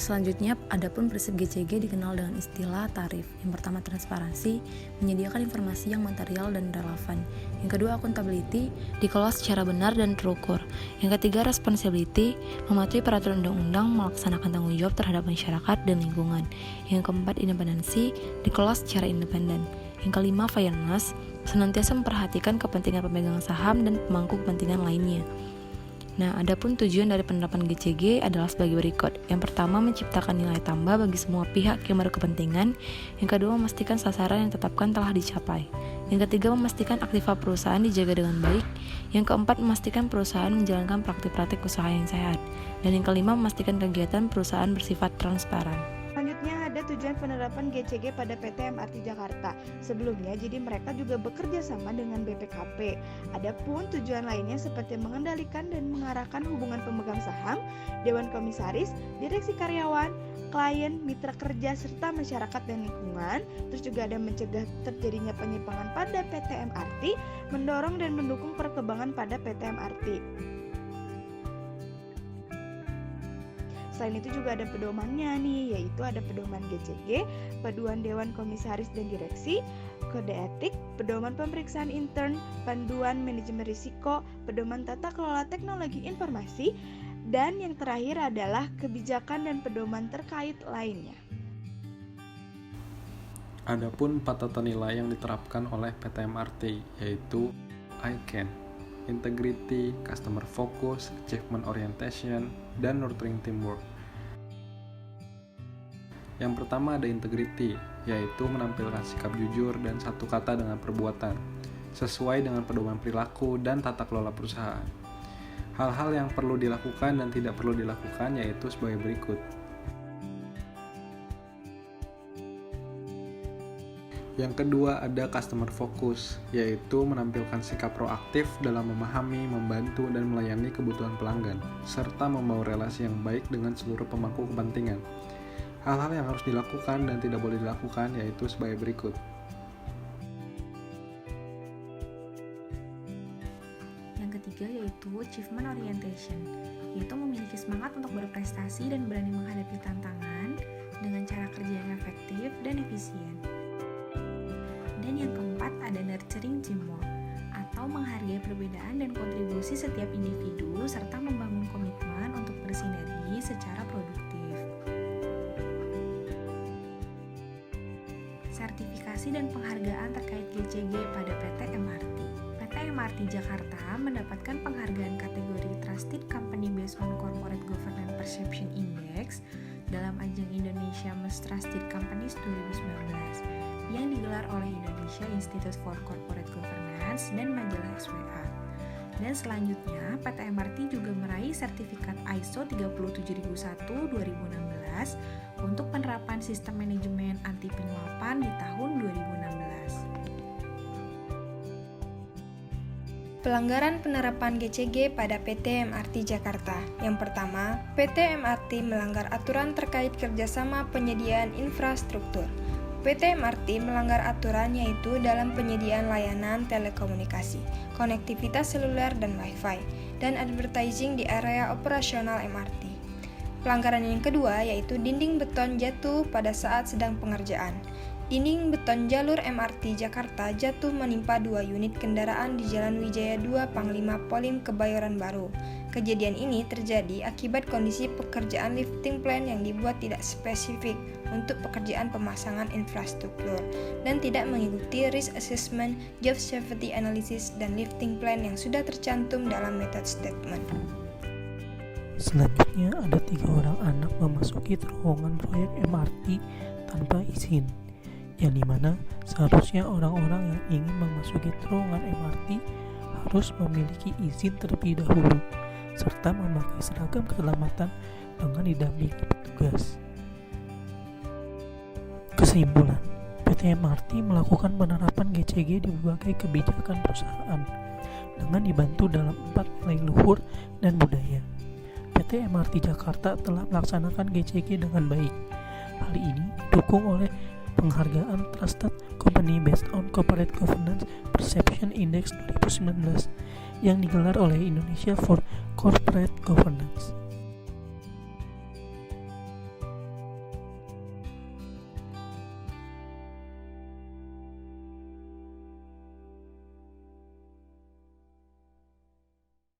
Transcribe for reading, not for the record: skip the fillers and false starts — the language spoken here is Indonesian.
Selanjutnya, adapun prinsip GCG dikenal dengan istilah tarif. Yang pertama, transparansi, menyediakan informasi yang material dan relevan. Yang kedua, accountability, dikelola secara benar dan terukur. Yang ketiga, responsibility, mematuhi peraturan undang-undang, melaksanakan tanggung jawab terhadap masyarakat dan lingkungan. Yang keempat, independensi, dikelola secara independen. Yang kelima, fairness, senantiasa memperhatikan kepentingan pemegang saham dan pemangku kepentingan lainnya. Nah, adapun tujuan dari penerapan GCG adalah sebagai berikut. Yang pertama, menciptakan nilai tambah bagi semua pihak yang berkepentingan. Yang kedua, memastikan sasaran yang ditetapkan telah dicapai. Yang ketiga, memastikan aktiva perusahaan dijaga dengan baik. Yang keempat, memastikan perusahaan menjalankan praktik-praktik usaha yang sehat. Dan yang kelima, memastikan kegiatan perusahaan bersifat transparan. Selanjutnya ada tujuan penerapan GCG pada PT MRT Jakarta. Sebelumnya, jadi mereka juga bekerja sama dengan BPKP. Adapun tujuan lainnya seperti mengendalikan dan mengarahkan hubungan pemegang saham, dewan komisaris, direksi karyawan, klien, mitra kerja, serta masyarakat dan lingkungan. Terus juga ada mencegah terjadinya penyimpangan pada PT MRT, mendorong dan mendukung perkembangan pada PT MRT. Selain itu juga ada pedomannya nih, yaitu ada pedoman GCG, panduan Dewan Komisaris dan Direksi, kode etik, pedoman pemeriksaan intern, panduan manajemen risiko, pedoman tata kelola teknologi informasi, dan yang terakhir adalah kebijakan dan pedoman terkait lainnya. Adapun 4 tata nilai yang diterapkan oleh PT MRT, yaitu ICANN, integrity, customer focus, achievement orientation, dan nurturing teamwork. Yang pertama ada integrity, yaitu menampilkan sikap jujur dan satu kata dengan perbuatan, sesuai dengan pedoman perilaku dan tata kelola perusahaan. Hal-hal yang perlu dilakukan dan tidak perlu dilakukan yaitu sebagai berikut. Yang kedua ada customer focus, yaitu menampilkan sikap proaktif dalam memahami, membantu, dan melayani kebutuhan pelanggan, serta membangun relasi yang baik dengan seluruh pemangku kepentingan. Hal-hal yang harus dilakukan dan tidak boleh dilakukan yaitu sebagai berikut. Yang ketiga yaitu achievement orientation, yaitu memiliki semangat untuk berprestasi dan berani menghadapi tantangan dengan cara kerja yang efektif dan efisien. Dan yang keempat ada nurturing teamwork, atau menghargai perbedaan dan kontribusi setiap individu serta membangun komitmen untuk bersinergi secara produktif. Sertifikasi dan penghargaan terkait GCG pada PT MRT. PT MRT Jakarta mendapatkan penghargaan kategori Trusted Company Based on Corporate Governance Perception Index dalam ajang Indonesia Most Trusted Companies 2019 yang digelar oleh Indonesia Institute for Corporate Governance dan majalah SWA. Dan selanjutnya, PT MRT juga meraih sertifikat ISO 37001-2016 untuk penerapan sistem manajemen anti penyuapan di tahun 2016. Pelanggaran penerapan GCG pada PT MRT Jakarta. Yang pertama, PT MRT melanggar aturan terkait kerjasama penyediaan infrastruktur. PT MRT melanggar aturan yaitu dalam penyediaan layanan telekomunikasi, konektivitas seluler dan Wi-Fi, dan advertising di area operasional MRT. Pelanggaran yang kedua yaitu dinding beton jatuh pada saat sedang pengerjaan. Dinding beton jalur MRT Jakarta jatuh menimpa 2 unit kendaraan di Jalan Wijaya 2 Panglima Polim Kebayoran Baru. Kejadian ini terjadi akibat kondisi pekerjaan lifting plan yang dibuat tidak spesifik untuk pekerjaan pemasangan infrastruktur dan tidak mengikuti risk assessment, job safety analysis, dan lifting plan yang sudah tercantum dalam method statement. Selanjutnya ada 3 orang anak memasuki terowongan proyek MRT tanpa izin, yang dimana seharusnya orang-orang yang ingin memasuki terowongan MRT harus memiliki izin terlebih dahulu serta memakai seragam keselamatan dengan didampingi petugas. Kesimpulan, PT MRT melakukan penerapan GCG di berbagai kebijakan perusahaan dengan dibantu dalam 4 nilai luhur dan budaya. PT MRT Jakarta telah melaksanakan GCG dengan baik. Hal ini didukung oleh penghargaan Trusted Company Based on Corporate Governance Perception Index 2019 yang digelar oleh Indonesia for Corporate Governance.